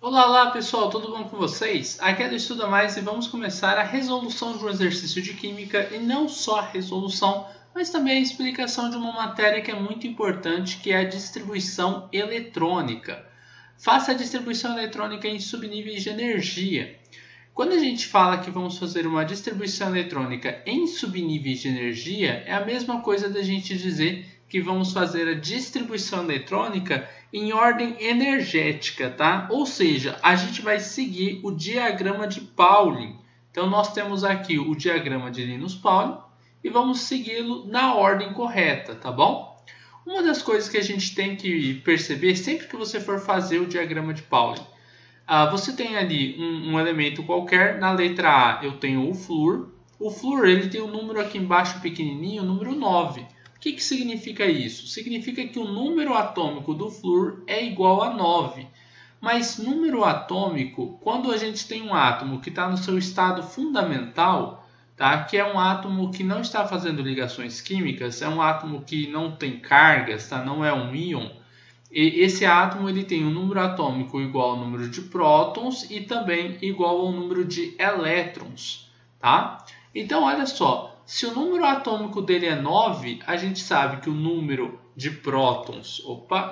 Olá, olá pessoal, tudo bom com vocês? Aqui é do Estuda Mais e vamos começar a resolução de um exercício de química e não só a resolução, mas também a explicação de uma matéria que é muito importante, que é a distribuição eletrônica. Faça a distribuição eletrônica em subníveis de energia. Quando a gente fala que vamos fazer uma distribuição eletrônica em subníveis de energia, é a mesma coisa da gente dizer que vamos fazer a distribuição eletrônica em ordem energética, tá? Ou seja, a gente vai seguir o diagrama de Pauling. Então, nós temos aqui o diagrama de Linus Pauling e vamos segui-lo na ordem correta, tá bom? Uma das coisas que a gente tem que perceber sempre que você for fazer o diagrama de Pauling, você tem ali um elemento qualquer. Na letra A eu tenho o flúor. O flúor ele tem um número aqui embaixo pequenininho, o número 9. O que significa isso? Significa que o número atômico do flúor é igual a 9. Mas número atômico, quando a gente tem um átomo que está no seu estado fundamental, tá? Que é um átomo que não está fazendo ligações químicas, é um átomo que não tem cargas, tá? Não é um íon. E esse átomo ele tem um número atômico igual ao número de prótons e também igual ao número de elétrons, tá? Então, olha só. Se o número atômico dele é 9, a gente sabe que o número de prótons,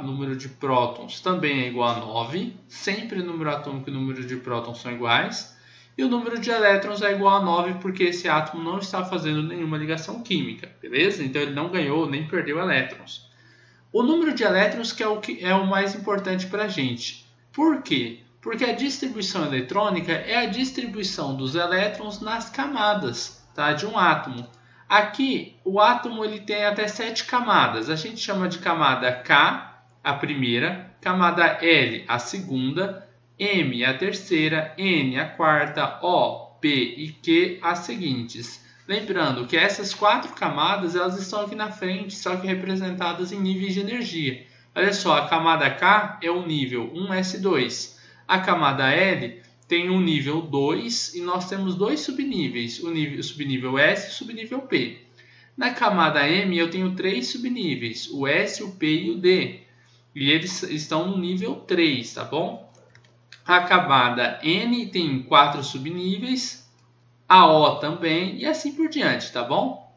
número de prótons também é igual a 9. Sempre o número atômico e o número de prótons são iguais. E o número de elétrons é igual a 9 porque esse átomo não está fazendo nenhuma ligação química, beleza? Então ele não ganhou nem perdeu elétrons. O número de elétrons que é o mais importante para a gente. Por quê? Porque a distribuição eletrônica é a distribuição dos elétrons nas camadas, tá, de um átomo. Aqui, o átomo ele tem até 7 camadas. A gente chama de camada K, a primeira, camada L, a segunda, M, a terceira, N, a quarta, O, P e Q, as seguintes. Lembrando que essas 4 camadas elas estão aqui na frente, só que representadas em níveis de energia. Olha só, a camada K é o nível 1s2. A camada L tem o nível 2 e nós temos dois subníveis, o subnível S e o subnível P. Na camada M eu tenho 3 subníveis, o S, o P e o D. E eles estão no nível 3, tá bom? A camada N tem 4 subníveis, a O também e assim por diante, tá bom?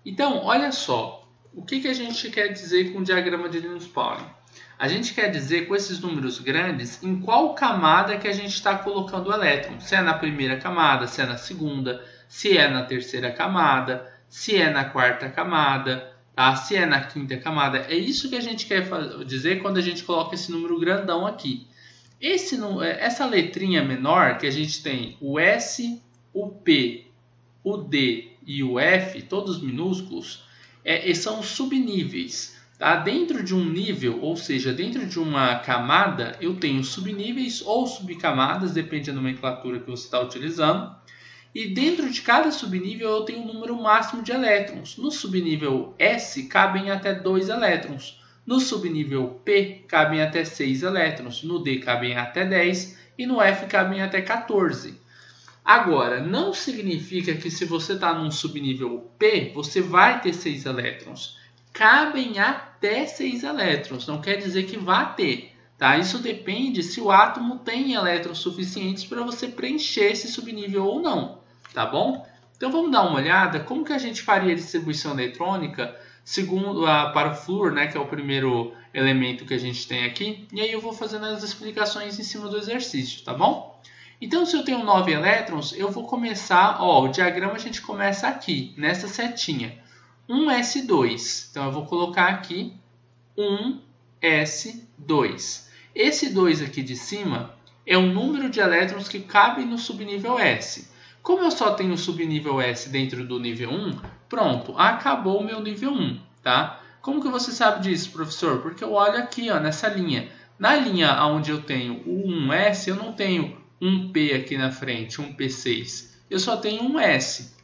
Então, olha só, o que a gente quer dizer com o diagrama de Linus Pauling? A gente quer dizer com esses números grandes em qual camada que a gente está colocando o elétron. Se é na primeira camada, se é na segunda, se é na terceira camada, se é na quarta camada, tá? Se é na quinta camada. É isso que a gente quer dizer quando a gente coloca esse número grandão aqui. Essa letrinha menor que a gente tem, o S, o P, o D e o F, todos minúsculos, são os subníveis. Tá? Dentro de um nível, ou seja, dentro de uma camada, eu tenho subníveis ou subcamadas, depende da nomenclatura que você está utilizando. E dentro de cada subnível eu tenho um número máximo de elétrons. No subnível S cabem até 2 elétrons. No subnível P cabem até 6 elétrons. No D cabem até 10 e no F cabem até 14. Agora, não significa que se você está num subnível P, você vai ter 6 elétrons. Cabem até 6 elétrons, não quer dizer que vá ter. Tá? Isso depende se o átomo tem elétrons suficientes para você preencher esse subnível ou não. Tá bom? Então vamos dar uma olhada como que a gente faria a distribuição eletrônica para o flúor, né, que é o primeiro elemento que a gente tem aqui. E aí eu vou fazendo as explicações em cima do exercício, tá bom? Então, se eu tenho 9 elétrons, eu vou começar, o diagrama a gente começa aqui, nessa setinha. 1s2. Então, eu vou colocar aqui 1s2. Esse 2 aqui de cima é o número de elétrons que cabem no subnível S. Como eu só tenho o subnível S dentro do nível 1, pronto, acabou o meu nível 1, tá? Como que você sabe disso, professor? Porque eu olho aqui, nessa linha. Na linha onde eu tenho o 1s, eu não tenho um P aqui na frente, um P6. Eu só tenho um S.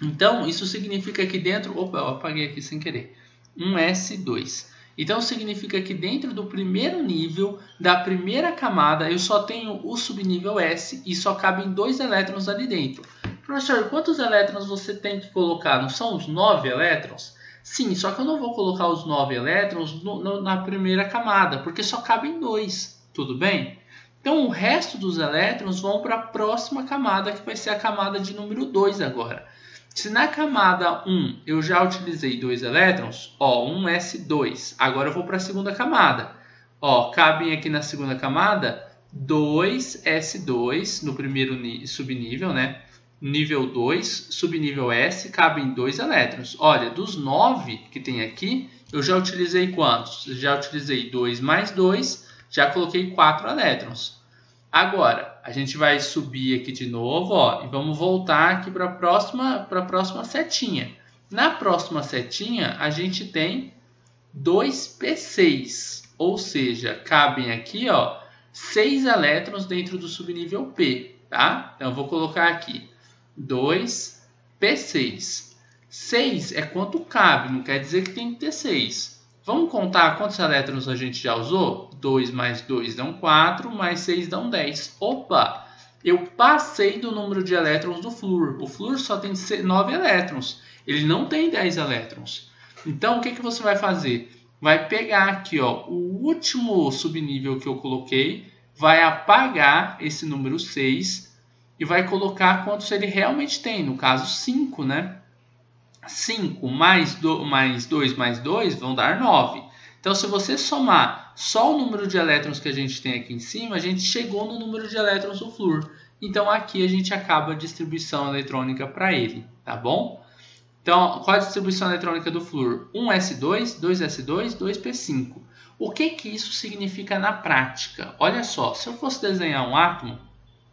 Então, isso significa que dentro... Opa, eu apaguei aqui sem querer. 1s2. Então, significa que dentro do primeiro nível, da primeira camada, eu só tenho o subnível S e só cabem 2 elétrons ali dentro. Professor, quantos elétrons você tem que colocar? Não são os 9 elétrons? Sim, só que eu não vou colocar os 9 elétrons na primeira camada, porque só cabem 2. Tudo bem? Então, o resto dos elétrons vão para a próxima camada, que vai ser a camada de número 2 agora. Se na camada 1 eu já utilizei 2 elétrons, ó, 1s2. Agora eu vou para a segunda camada. Ó, cabem aqui na segunda camada 2s2 no primeiro subnível, né? Nível 2, subnível S, cabem 2 elétrons. Olha, dos 9 que tem aqui, eu já utilizei quantos? Já utilizei 2 mais 2, já coloquei 4 elétrons. Agora, a gente vai subir aqui de novo, ó, e vamos voltar aqui para a próxima setinha. Na próxima setinha, a gente tem 2p6, ou seja, cabem aqui, ó, 6 elétrons dentro do subnível P, tá? Então, eu vou colocar aqui 2p6. 6 é quanto cabe, não quer dizer que tem que ter 6. Vamos contar quantos elétrons a gente já usou? 2 mais 2 dão 4, mais 6 dão 10. Opa! Eu passei do número de elétrons do flúor. O flúor só tem 9 elétrons. Ele não tem 10 elétrons. Então, o que você vai fazer? Vai pegar aqui, ó, o último subnível que eu coloquei, vai apagar esse número 6 e vai colocar quantos ele realmente tem. No caso, 5, né? 5 mais 2 mais 2 vão dar 9. Então, se você somar só o número de elétrons que a gente tem aqui em cima, a gente chegou no número de elétrons do flúor. Então, aqui a gente acaba a distribuição eletrônica para ele, tá bom? Então, qual a distribuição eletrônica do flúor? 1s2, 2s2, 2p5. O que isso significa na prática? Olha só, se eu fosse desenhar um átomo,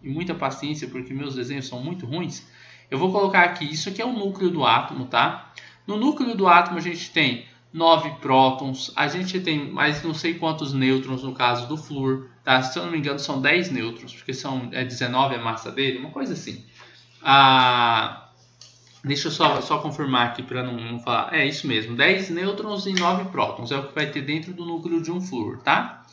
e muita paciência porque meus desenhos são muito ruins, eu vou colocar aqui, isso aqui é o núcleo do átomo, tá? No núcleo do átomo a gente tem 9 prótons, a gente tem mais não sei quantos nêutrons no caso do flúor, tá? Se eu não me engano são 10 nêutrons, porque 19 a massa dele, uma coisa assim. Deixa eu só confirmar aqui para não falar. É isso mesmo, 10 nêutrons e 9 prótons é o que vai ter dentro do núcleo de um flúor, tá?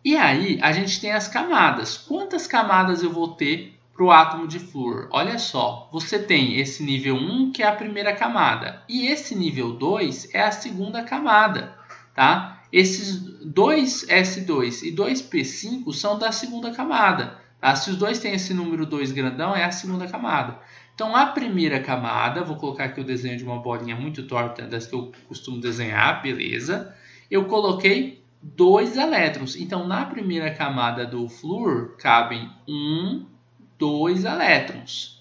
E aí a gente tem as camadas. Quantas camadas eu vou ter para o átomo de flúor? Olha só, você tem esse nível 1, que é a primeira camada, e esse nível 2 é a segunda camada, tá? Esses 2s2 e 2p5 são da segunda camada, tá? Se os dois têm esse número 2 grandão, é a segunda camada. Então, a primeira camada, vou colocar aqui o desenho de uma bolinha muito torta, das que eu costumo desenhar, beleza? Eu coloquei 2 elétrons. Então, na primeira camada do flúor, cabem 2 elétrons.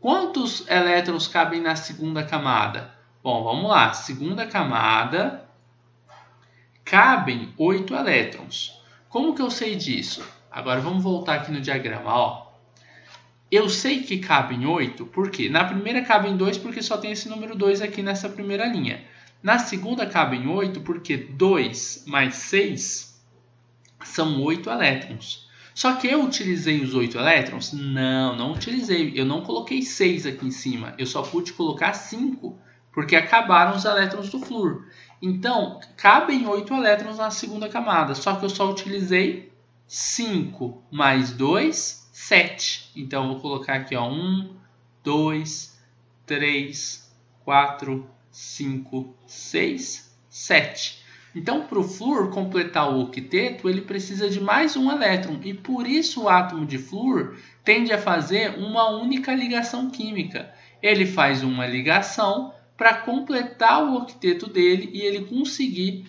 Quantos elétrons cabem na segunda camada? Bom, vamos lá. Segunda camada, cabem 8 elétrons. Como que eu sei disso? Agora vamos voltar aqui no diagrama, ó. Eu sei que cabem 8, porque na primeira cabem 2, porque só tem esse número 2 aqui nessa primeira linha. Na segunda cabem 8, porque 2 mais 6 são 8 elétrons. Só que eu utilizei os 8 elétrons? Não utilizei. Eu não coloquei 6 aqui em cima. Eu só pude colocar 5, porque acabaram os elétrons do flúor. Então, cabem 8 elétrons na segunda camada, só que eu só utilizei 5 mais 2, 7. Então, eu vou colocar aqui, ó, 1, 2, 3, 4, 5, 6, 7. Então, para o flúor completar o octeto, ele precisa de mais um elétron. E por isso o átomo de flúor tende a fazer uma única ligação química. Ele faz uma ligação para completar o octeto dele e ele conseguir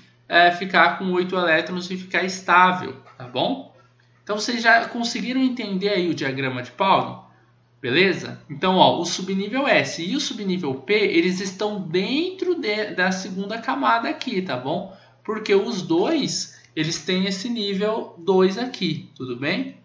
ficar com 8 elétrons e ficar estável, tá bom? Então, vocês já conseguiram entender aí o diagrama de Pauli? Beleza? Então, ó, o subnível S e o subnível P, eles estão dentro da segunda camada aqui, tá bom? Porque os dois, eles têm esse nível 2 aqui, tudo bem?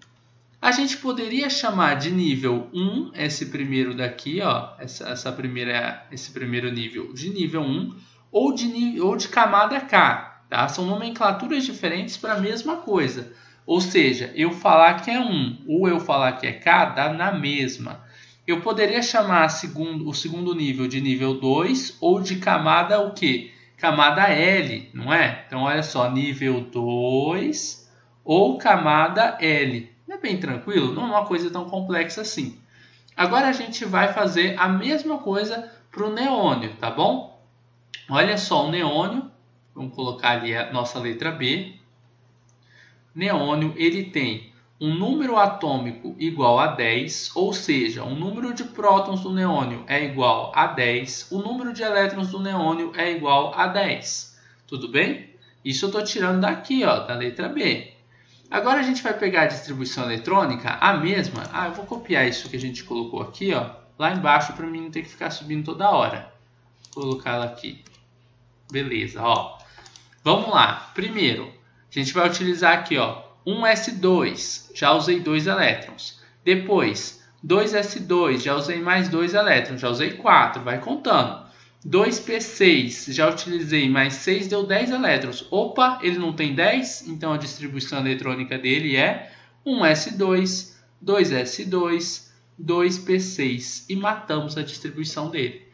A gente poderia chamar de nível 1, esse primeiro daqui, ó, esse primeiro nível de nível 1, ou de camada K, tá? São nomenclaturas diferentes para a mesma coisa. Ou seja, eu falar que é 1 ou eu falar que é K, dá na mesma. Eu poderia chamar o segundo nível de nível 2 ou de camada o quê? Camada L, não é? Então, olha só, nível 2 ou camada L. Não é bem tranquilo? Não é uma coisa tão complexa assim. Agora, a gente vai fazer a mesma coisa para o neônio, tá bom? Olha só, o neônio, vamos colocar ali a nossa letra B. Neônio, ele tem um número atômico igual a 10, ou seja, o número de prótons do neônio é igual a 10, o número de elétrons do neônio é igual a 10. Tudo bem? Isso eu estou tirando daqui, ó, da letra B. Agora a gente vai pegar a distribuição eletrônica, a mesma. Eu vou copiar isso que a gente colocou aqui, ó, lá embaixo para mim não ter que ficar subindo toda hora. Vou colocar ela aqui. Beleza, ó. Vamos lá. Primeiro, a gente vai utilizar aqui, ó, 1s2, já usei 2 elétrons. Depois, 2s2, já usei mais 2 elétrons, já usei 4, vai contando. 2p6, já utilizei mais 6, deu 10 elétrons. Opa, ele não tem 10, então a distribuição eletrônica dele é 1s2, 2s2, 2p6 e matamos a distribuição dele.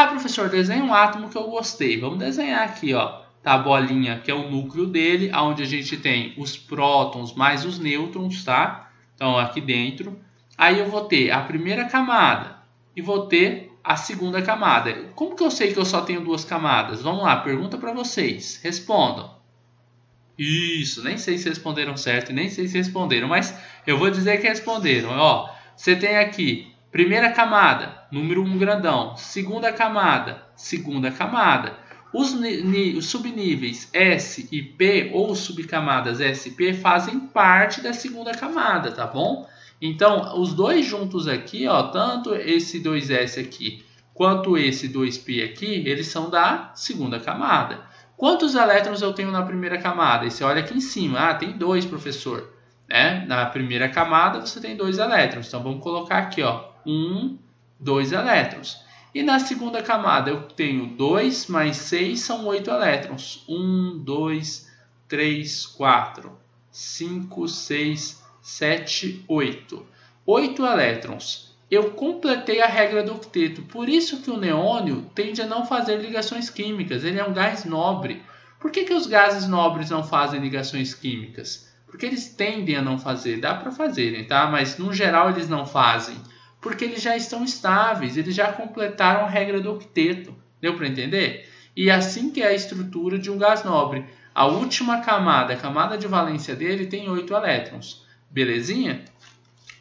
Professor, desenha um átomo que eu gostei. Vamos desenhar aqui, ó. Tá, a bolinha que é o núcleo dele, onde a gente tem os prótons mais os nêutrons, tá? Então, aqui dentro. Aí eu vou ter a primeira camada e vou ter a segunda camada. Como que eu sei que eu só tenho 2 camadas? Vamos lá, pergunta para vocês. Respondam. Isso, nem sei se responderam certo e nem sei se responderam, mas eu vou dizer que responderam. Ó, você tem aqui primeira camada, número 1 grandão. Segunda camada. Os subníveis S e P, ou subcamadas S e P, fazem parte da segunda camada, tá bom? Então, os dois juntos aqui, ó, tanto esse 2S aqui, quanto esse 2P aqui, eles são da segunda camada. Quantos elétrons eu tenho na primeira camada? E você olha aqui em cima, tem 2, professor. Na primeira camada você tem 2 elétrons, então vamos colocar aqui, ó, 2 elétrons. E na segunda camada eu tenho 2 mais 6 são 8 elétrons. 1, 2, 3, 4, 5, 6, 7, 8. 8 elétrons. Eu completei a regra do octeto. Por isso que o neônio tende a não fazer ligações químicas. Ele é um gás nobre. Por que os gases nobres não fazem ligações químicas? Porque eles tendem a não fazer. Dá para fazerem, tá? Mas no geral eles não fazem. Porque eles já estão estáveis, eles já completaram a regra do octeto. Deu para entender? E assim que é a estrutura de um gás nobre. A última camada, a camada de valência dele, tem 8 elétrons. Belezinha?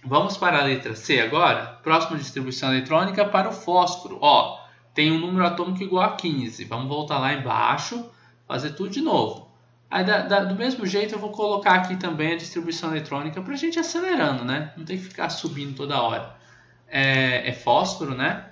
Vamos para a letra C agora. Próxima distribuição eletrônica para o fósforo. Ó, tem um número atômico igual a 15. Vamos voltar lá embaixo, fazer tudo de novo. Aí, do mesmo jeito, eu vou colocar aqui também a distribuição eletrônica para a gente ir acelerando, né? Não tem que ficar subindo toda hora. É fósforo, né?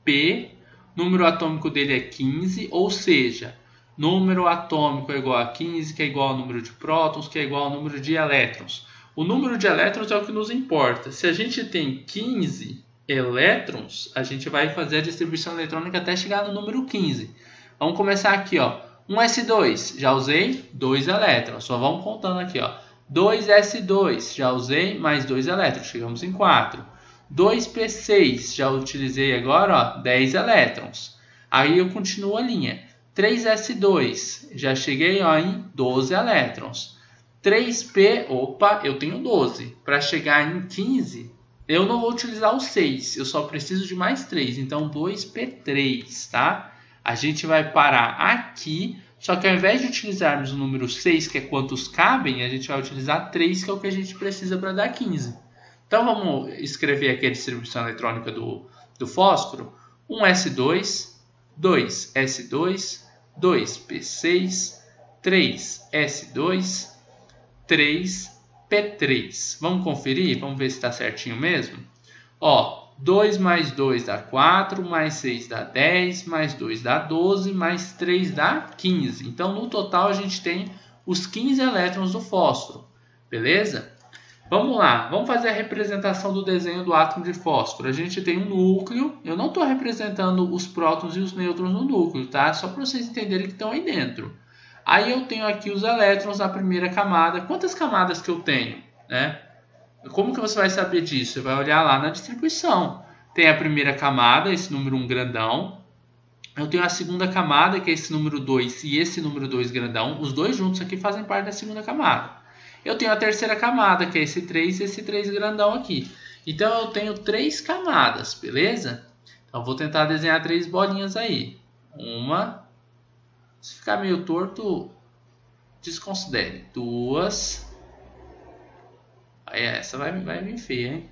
P, número atômico dele é 15, ou seja, número atômico é igual a 15, que é igual ao número de prótons, que é igual ao número de elétrons. O número de elétrons é o que nos importa. Se a gente tem 15 elétrons, a gente vai fazer a distribuição eletrônica até chegar no número 15. Vamos começar aqui, ó. 1s2, já usei 2 elétrons. Só vamos contando aqui, ó. 2s2, já usei mais 2 elétrons. Chegamos em 4. 2p6, já utilizei agora, ó, 10 elétrons. Aí eu continuo a linha. 3s2, já cheguei, ó, em 12 elétrons. 3p, opa, eu tenho 12. Para chegar em 15, eu não vou utilizar o 6, eu só preciso de mais 3. Então, 2p3, tá? A gente vai parar aqui, só que ao invés de utilizarmos o número 6, que é quantos cabem, a gente vai utilizar 3, que é o que a gente precisa para dar 15. Então, vamos escrever aqui a distribuição eletrônica do fósforo. 1s2, 2s2, 2p6, 3s2, 3p3. Vamos conferir? Vamos ver se está certinho mesmo? Ó, 2 mais 2 dá 4, mais 6 dá 10, mais 2 dá 12, mais 3 dá 15. Então, no total, a gente tem os 15 elétrons do fósforo. Beleza? Vamos lá, vamos fazer a representação do desenho do átomo de fósforo. A gente tem um núcleo, eu não estou representando os prótons e os nêutrons no núcleo, tá? Só para vocês entenderem que estão aí dentro. Aí eu tenho aqui os elétrons na primeira camada. Quantas camadas que eu tenho, né? Como que você vai saber disso? Você vai olhar lá na distribuição. Tem a primeira camada, esse número 1 grandão. Eu tenho a segunda camada, que é esse número 2 e esse número 2 grandão. Os dois juntos aqui fazem parte da segunda camada. Eu tenho a terceira camada, que é esse 3 e esse 3 grandão aqui. Então, eu tenho 3 camadas, beleza? Então, eu vou tentar desenhar 3 bolinhas aí. Uma. Se ficar meio torto, desconsidere. 2. Essa vai vir feia, hein?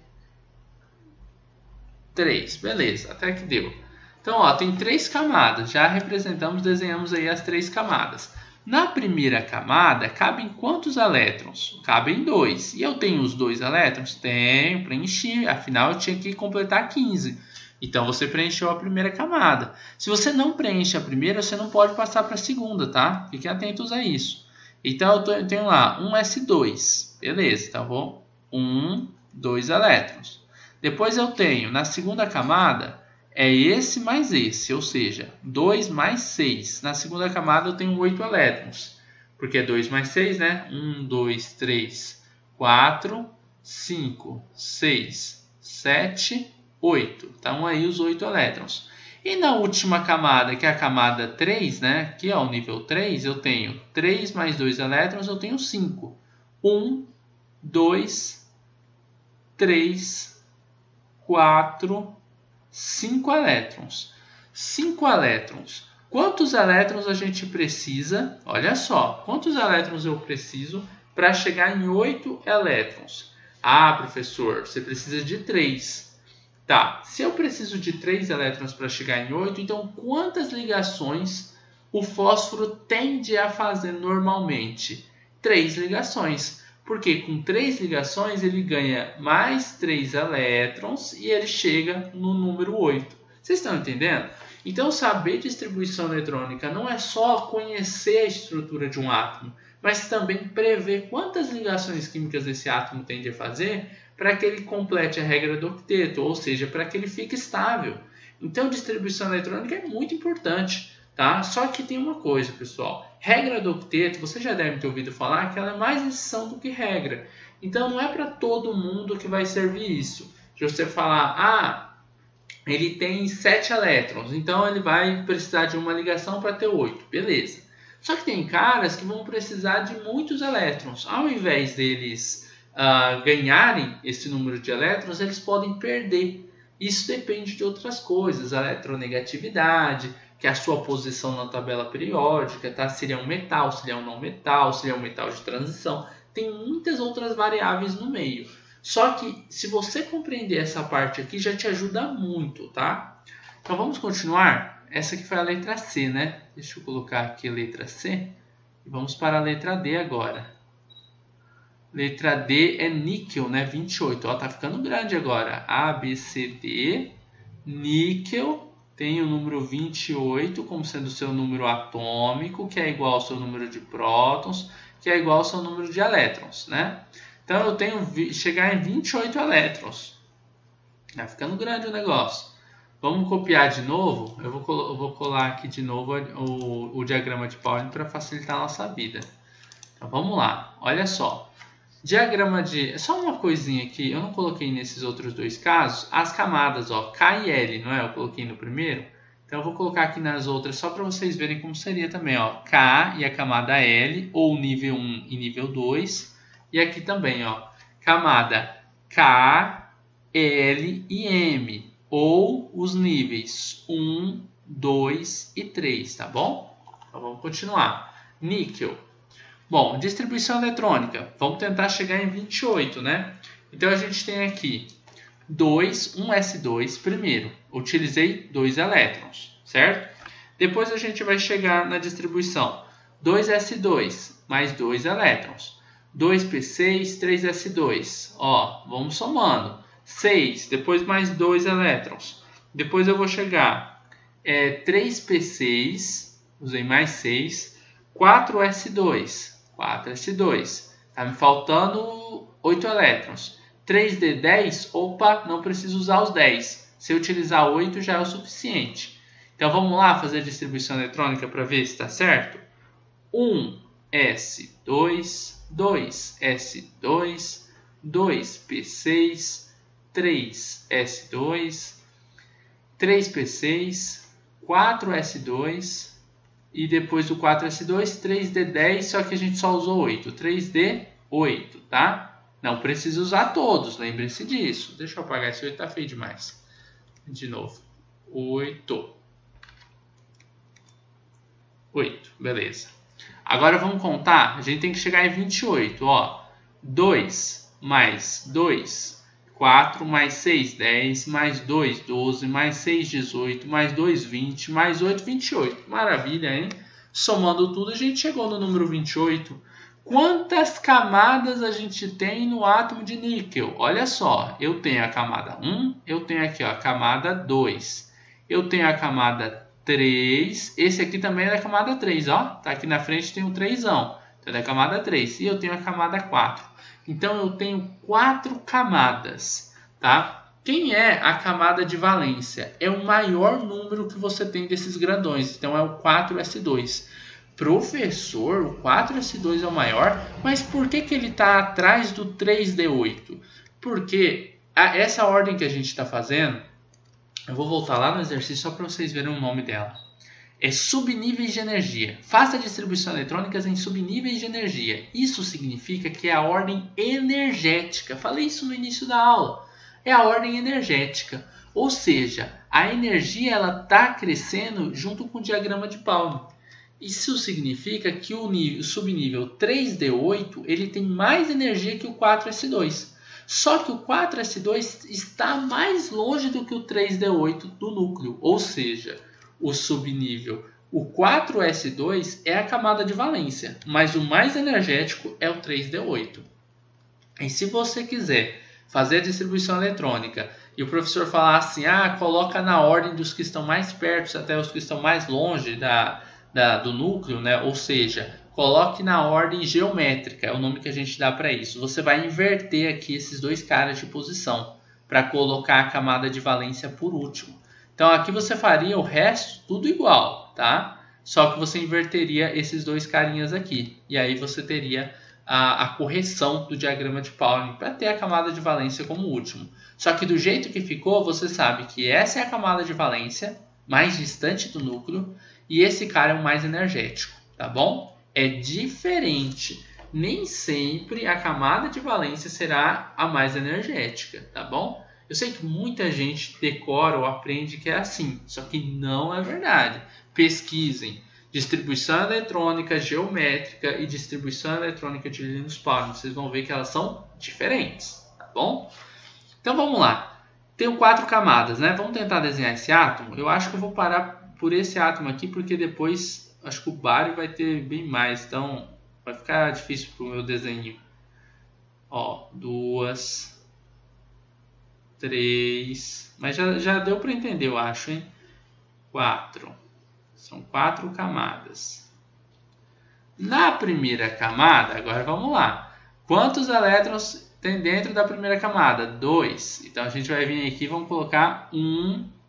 3, beleza, até que deu. Então, ó, tem 3 camadas, já representamos, desenhamos aí as 3 camadas. Na primeira camada, cabem quantos elétrons? Cabem 2. E eu tenho os 2 elétrons? Tenho, preenchi, afinal eu tinha que completar 15. Então, você preencheu a primeira camada. Se você não preenche a primeira, você não pode passar para a segunda, tá? Fiquem atentos a isso. Então, eu tenho lá um S2, beleza, tá bom? 2 elétrons. Depois eu tenho, na segunda camada, é esse mais esse, ou seja, 2 mais 6. Na segunda camada eu tenho 8 elétrons, porque é 2 mais 6, né? 1, 2, 3, 4, 5, 6, 7, 8. Então aí os 8 elétrons. E na última camada, que é a camada 3, né? Aqui é o nível 3, eu tenho 3 mais 2 elétrons, eu tenho 5. 1, 2, 3, 4, 5 elétrons. 5 elétrons. Quantos elétrons a gente precisa? Olha só, quantos elétrons eu preciso para chegar em 8 elétrons? Ah, professor, você precisa de 3. Tá, se eu preciso de 3 elétrons para chegar em 8, então quantas ligações o fósforo tende a fazer normalmente? 3 ligações. Porque com 3 ligações ele ganha mais 3 elétrons e ele chega no número 8. Vocês estão entendendo? Então, saber distribuição eletrônica não é só conhecer a estrutura de um átomo, mas também prever quantas ligações químicas esse átomo tende a fazer para que ele complete a regra do octeto, ou seja, para que ele fique estável. Então, distribuição eletrônica é muito importante, tá? Só que tem uma coisa, pessoal. Regra do octeto, você já deve ter ouvido falar que ela é mais exceção do que regra. Então, não é para todo mundo que vai servir isso. Se você falar, ele tem 7 elétrons, então ele vai precisar de uma ligação para ter 8. Beleza. Só que tem caras que vão precisar de muitos elétrons. Ao invés deles ganharem esse número de elétrons, eles podem perder. Isso depende de outras coisas, a eletronegatividade, que é a sua posição na tabela periódica, tá? Se ele é um metal, se ele é um não metal, se ele é um metal de transição. Tem muitas outras variáveis no meio. Só que se você compreender essa parte aqui, já te ajuda muito, tá? Então vamos continuar. Essa aqui foi a letra C, né? Deixa eu colocar aqui a letra C. E vamos para a letra D agora. Letra D é níquel, né? 28. Ó, tá ficando grande agora. A, B, C, D. Níquel tem o número 28 como sendo o seu número atômico, que é igual ao seu número de prótons, que é igual ao seu número de elétrons, né? Então eu tenho que chegar em 28 elétrons. Tá ficando grande o negócio. Vamos copiar de novo. Eu vou colar aqui de novo o diagrama de Pauling para facilitar a nossa vida. Então vamos lá. Olha só. Diagrama de... Só uma coisinha aqui. Eu não coloquei nesses outros dois casos. As camadas, ó, K e L, não é? Eu coloquei no primeiro. Então eu vou colocar aqui nas outras só para vocês verem como seria também, ó. K e a camada L, ou nível 1 e nível 2. E aqui também, ó, camada K, L e M, ou os níveis 1, 2 e 3, tá bom? Então vamos continuar. Níquel. Bom, distribuição eletrônica. Vamos tentar chegar em 28, né? Então a gente tem aqui 1s2 primeiro. Utilizei 2 elétrons, certo? Depois a gente vai chegar na distribuição. 2s2 mais 2 elétrons. 2p6, 3s2. Ó, vamos somando. 6, depois mais 2 elétrons. Depois eu vou chegar 3p6, usei mais 6, 4s2. 4s2. Tá me faltando 8 elétrons. 3d10, opa, não preciso usar os 10. Se eu utilizar 8 já é o suficiente. Então vamos lá fazer a distribuição eletrônica para ver se está certo. 1s2, 2s2, 2p6, 3s2, 3p6, 4s2 e depois do 4s2, 3d10, só que a gente só usou 8. 3d8, tá? Não precisa usar todos, lembre-se disso. Deixa eu apagar esse 8, tá feio demais. De novo. 8. 8, beleza. Agora vamos contar, a gente tem que chegar em 28, ó. 2 mais 2, 4 mais 6, 10, mais 2, 12, mais 6, 18, mais 2, 20, mais 8, 28. Maravilha, hein? Somando tudo, a gente chegou no número 28. Quantas camadas a gente tem no átomo de níquel? Olha só, eu tenho a camada 1, eu tenho aqui ó, a camada 2, eu tenho a camada 3, esse aqui também é da camada 3, ó, tá aqui na frente tem um 3ão, então é da camada 3, e eu tenho a camada 4. Então eu tenho 4 camadas, tá? Quem é a camada de valência? É o maior número que você tem desses grandões, então é o 4s2. Professor, o 4s2 é o maior, mas por que ele está atrás do 3d8? Porque essa ordem que a gente está fazendo, eu vou voltar lá no exercício só para vocês verem o nome dela. É subníveis de energia. Faça distribuição eletrônicas em subníveis de energia. Isso significa que é a ordem energética. Falei isso no início da aula. É a ordem energética. Ou seja, a energia está crescendo junto com o diagrama de Pauli. Isso significa que o subnível 3d8 ele tem mais energia que o 4s2. Só que o 4s2 está mais longe do que o 3d8 do núcleo. Ou seja, o subnível, o 4s2 é a camada de valência, mas o mais energético é o 3d8. E se você quiser fazer a distribuição eletrônica e o professor falar assim, coloca na ordem dos que estão mais perto até os que estão mais longe do núcleo, né? Ou seja, coloque na ordem geométrica, é o nome que a gente dá para isso. Você vai inverter aqui esses dois caras de posição para colocar a camada de valência por último. Então aqui você faria o resto tudo igual, tá? Só que você inverteria esses dois carinhas aqui. E aí você teria a correção do diagrama de Pauli para ter a camada de valência como último. Só que do jeito que ficou, você sabe que essa é a camada de valência mais distante do núcleo e esse cara é o mais energético, tá bom? É diferente. Nem sempre a camada de valência será a mais energética, tá bom? Eu sei que muita gente decora ou aprende que é assim, só que não é verdade. Pesquisem distribuição eletrônica geométrica e distribuição eletrônica de Linus Pauling. Vocês vão ver que elas são diferentes, tá bom? Então vamos lá. Tenho 4 camadas, né? Vamos tentar desenhar esse átomo. Eu acho que eu vou parar por esse átomo aqui, porque depois acho que o bário vai ter bem mais, então vai ficar difícil para o meu desenho. Ó, 2, 3, mas já deu para entender, eu acho, hein? 4. São 4 camadas. Na primeira camada, agora vamos lá. Quantos elétrons tem dentro da primeira camada? 2. Então a gente vai vir aqui e vamos colocar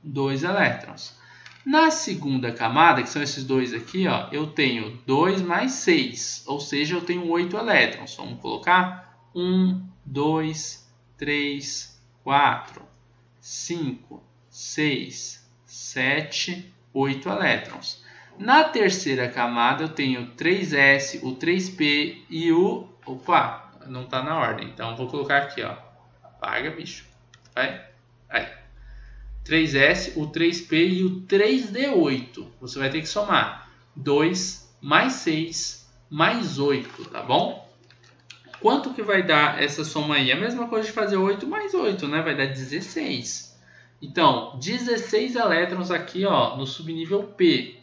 2 elétrons. Na segunda camada, que são esses dois aqui, ó, eu tenho 2 mais 6, ou seja, eu tenho 8 elétrons. Vamos colocar 1, 2, 3, 4, 5, 6, 7, 8 elétrons. Na terceira camada, eu tenho 3s, o 3p e o... Opa, não está na ordem. Então, vou colocar aqui, ó. Apaga, bicho. Vai. Aí. 3s, o 3p e o 3d8. Você vai ter que somar 2 mais 6 mais 8, tá bom? Quanto que vai dar essa soma aí? A mesma coisa de fazer 8 mais 8, né? Vai dar 16. Então, 16 elétrons aqui, ó, no subnível P.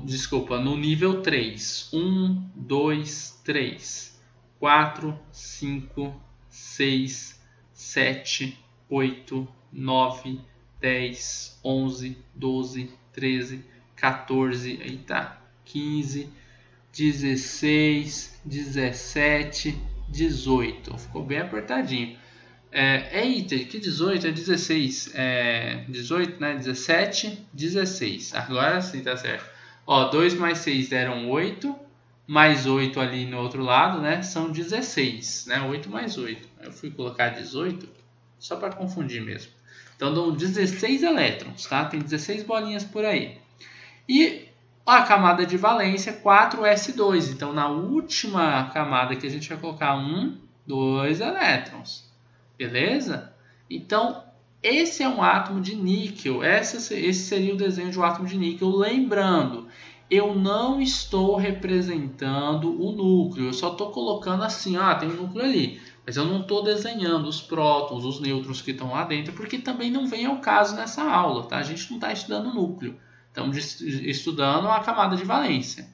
Desculpa, no nível 3. 1, 2, 3, 4, 5, 6, 7, 8, 9, 10, 11, 12, 13, 14, aí tá, 15, 16, 17, 18. Ficou bem apertadinho. Eita, que 18? É 16. 18, né? 17, 16. Agora sim tá certo. Ó, 2 mais 6 deram 8. Mais 8 ali no outro lado, né? São 16, né? 8 mais 8. Eu fui colocar 18 só para confundir mesmo. Então dão 16 elétrons, tá? Tem 16 bolinhas por aí. E a camada de valência 4s2. Então na última camada que a gente vai colocar 2 elétrons. Beleza? Então, esse é um átomo de níquel. Esse seria o desenho de um átomo de níquel. Lembrando, eu não estou representando o núcleo, eu só estou colocando assim, tem um núcleo ali, mas eu não estou desenhando os prótons, os nêutrons que estão lá dentro, porque também não vem ao caso nessa aula, tá? A gente não está estudando o núcleo, estamos estudando a camada de valência.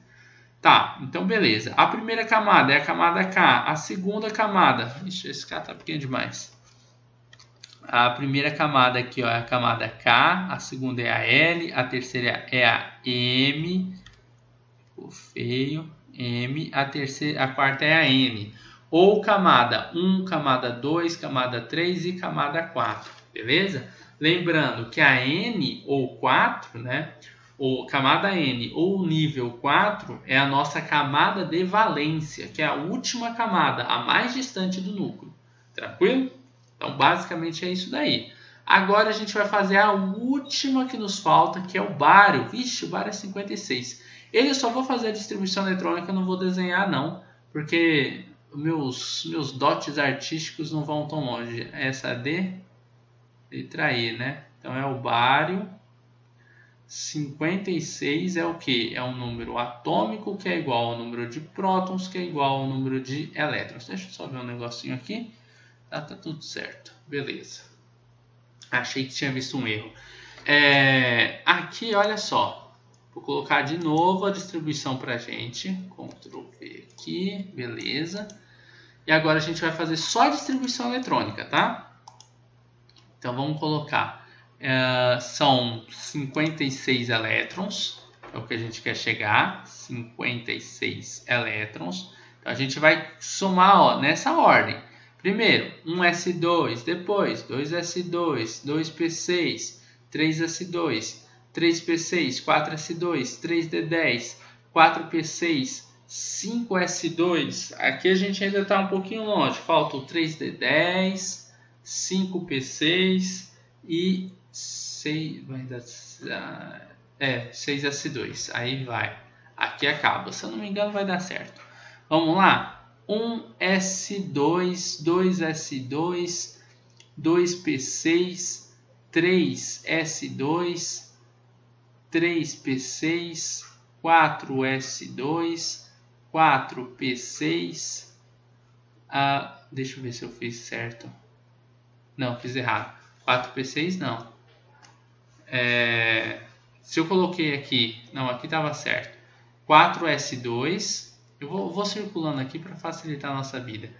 Tá, então beleza. A primeira camada é a camada K, a segunda camada... Ixi, esse K tá pequeno demais. A primeira camada aqui ó, é a camada K, a segunda é a L, a terceira é a M, ficou feio, M, a quarta é a N. Ou camada 1, camada 2, camada 3 e camada 4, beleza? Lembrando que a N ou 4, né? Ou camada N ou nível 4 é a nossa camada de valência, que é a última camada, a mais distante do núcleo. Tranquilo? Então, basicamente é isso daí. Agora a gente vai fazer a última que nos falta, que é o bário. Vixe, o bário é 56. Ele eu só vou fazer a distribuição eletrônica, eu não vou desenhar não, porque meus dotes artísticos não vão tão longe. Essa D, letra E, né? Então é o bário. 56 é o que? É um número atômico que é igual ao número de prótons, que é igual ao número de elétrons. Deixa eu só ver um negocinho aqui. Tá tudo certo. Beleza. Achei que tinha visto um erro. Aqui, olha só. Vou colocar de novo a distribuição para a gente. Ctrl V aqui. Beleza. E agora a gente vai fazer só a distribuição eletrônica, tá? Então vamos colocar... são 56 elétrons, é o que a gente quer chegar, 56 elétrons. Então a gente vai somar nessa ordem. Primeiro 1s2, depois 2s2, 2p6, 3s2, 3p6, 4s2, 3d10, 4p6, 5s2. Aqui a gente ainda está um pouquinho longe, falta o 3d10, 5p6 e 6s2. Aí vai. Aqui acaba. Se eu não me engano, vai dar certo. Vamos lá. 1s2, 2s2, 2p6, 3s2, 3p6, 4s2, 4p6. Deixa eu ver se eu fiz certo. Não, fiz errado. 4p6 não. Se eu coloquei aqui, não, aqui estava certo. 4s2, eu vou circulando aqui para facilitar a nossa vida.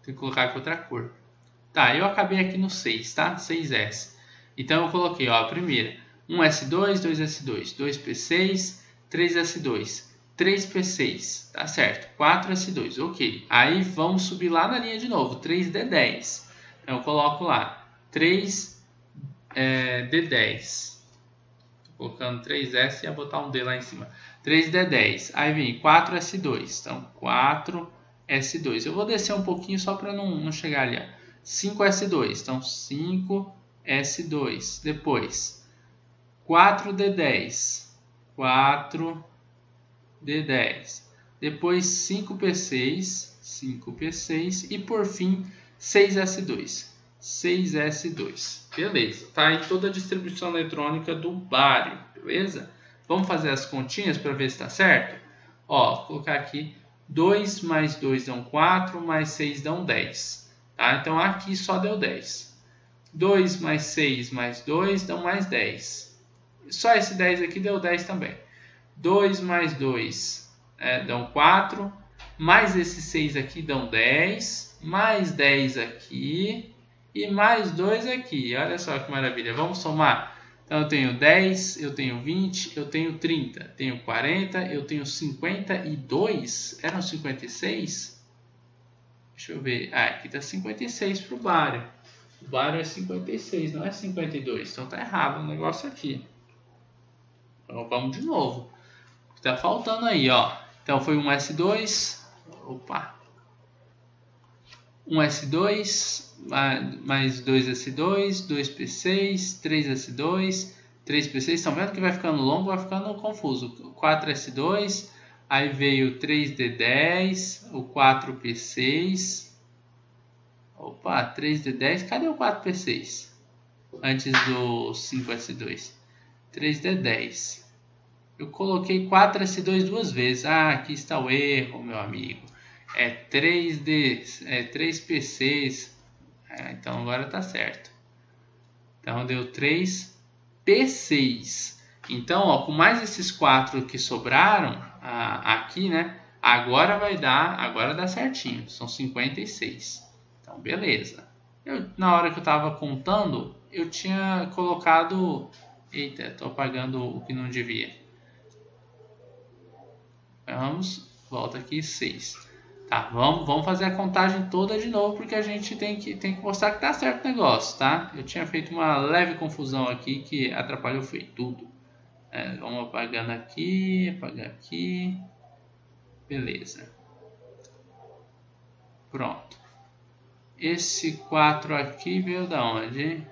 Tem que colocar aqui outra cor. Tá, eu acabei aqui no 6, tá? 6s. Então eu coloquei, ó, a primeira. 1s2, 2s2, 2p6, 3s2, 3p6, tá certo? 4s2, ok. Aí vamos subir lá na linha de novo, 3d10. Então eu coloco lá 3d10. Tô colocando 3s e ia botar um d lá em cima. 3d10. Aí vem 4s2. Então 4s2. Eu vou descer um pouquinho só para não chegar ali. Ó. 5s2. Então 5s2. Depois 4d10. 4d10. Depois 5p6. 5p6. E por fim 6s2. 6s2. Beleza. Tá aí toda a distribuição eletrônica do bário. Beleza? Vamos fazer as continhas para ver se está certo? Ó, vou colocar aqui 2 mais 2 dão 4, mais 6 dão 10. Tá? Então aqui só deu 10. 2 mais 6 mais 2 dão mais 10. Só esse 10 aqui deu 10 também. 2 mais 2 dão 4. Mais esse 6 aqui dão 10. Mais 10 aqui. E mais 2 aqui. Olha só que maravilha. Vamos somar. Então eu tenho 10, eu tenho 20, eu tenho 30, tenho 40, eu tenho 52. Eram 56? Deixa eu ver. Aqui está 56 para o bário. O bário é 56, não é 52. Então tá errado o negócio aqui. Então vamos de novo. Está faltando aí, ó. Então foi 1s2. Opa. 1s2 mais 2s2, 2p6, 3s2, 3p6. Estão vendo que vai ficando longo, vai ficando confuso. 4s2, aí veio o 3d10, o 4p6. Opa, 3d10. Cadê o 4p6? Antes do 5s2. 3d10. Eu coloquei 4S2 duas vezes. Ah, aqui está o erro, meu amigo. É 3PCs. Então agora está certo. Então deu 3P6. Então, ó, com mais esses 4 que sobraram aqui, né? Agora dá certinho. São 56. Então, beleza. Na hora que eu estava contando, eu tinha colocado... Eita, estou apagando o que não devia. Vamos, volta aqui, 6. Tá, vamos fazer a contagem toda de novo, porque a gente tem que mostrar que está certo o negócio, tá? Eu tinha feito uma leve confusão aqui que atrapalhou foi tudo. Vamos apagando aqui, apagar aqui. Beleza. Pronto. Esse 4 aqui veio da onde?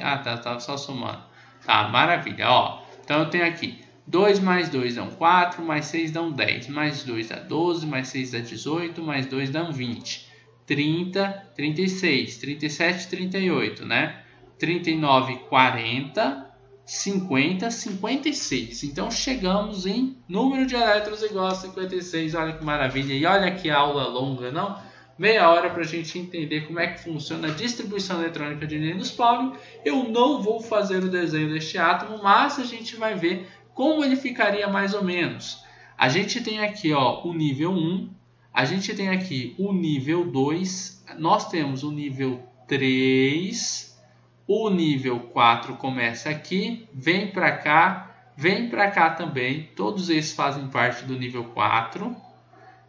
Ah, tá, tava só somando. Tá, maravilha, ó. Então eu tenho aqui 2 mais 2 dão 4, mais 6 dão 10, mais 2 dá 12, mais 6 dá 18, mais 2 dão 20, 30, 36, 37, 38, né? 39, 40, 50, 56. Então chegamos em número de elétrons igual a 56. Olha que maravilha. E olha que aula longa, não? Meia hora para a gente entender como é que funciona a distribuição eletrônica de Linus Pauling. Eu não vou fazer o desenho deste átomo, mas a gente vai ver como ele ficaria mais ou menos. A gente tem aqui, ó, o nível 1, a gente tem aqui o nível 2, nós temos o nível 3, o nível 4 começa aqui, vem para cá também, todos esses fazem parte do nível 4.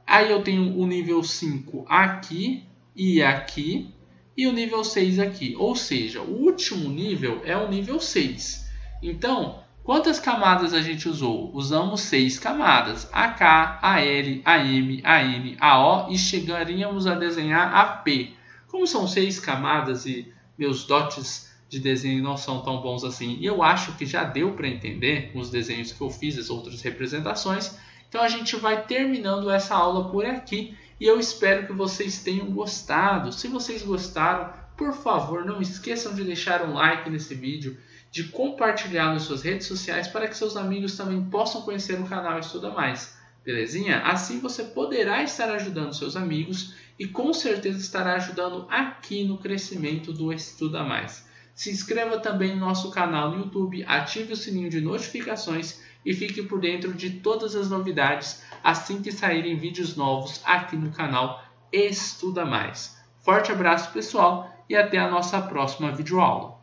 Aí eu tenho o nível 5 aqui e aqui, e o nível 6 aqui. Ou seja, o último nível é o nível 6. Então, quantas camadas a gente usou? Usamos 6 camadas. AK, AL, AM, AM, AO e chegaríamos a desenhar a P. Como são 6 camadas e meus dotes de desenho não são tão bons assim, e eu acho que já deu para entender com os desenhos que eu fiz, as outras representações. Então a gente vai terminando essa aula por aqui e eu espero que vocês tenham gostado. Se vocês gostaram, por favor, não esqueçam de deixar um like nesse vídeo, de compartilhar nas suas redes sociais para que seus amigos também possam conhecer o canal Estuda Mais. Belezinha? Assim você poderá estar ajudando seus amigos e com certeza estará ajudando aqui no crescimento do Estuda Mais. Se inscreva também no nosso canal no YouTube, ative o sininho de notificações e fique por dentro de todas as novidades assim que saírem vídeos novos aqui no canal Estuda Mais. Forte abraço pessoal e até a nossa próxima videoaula.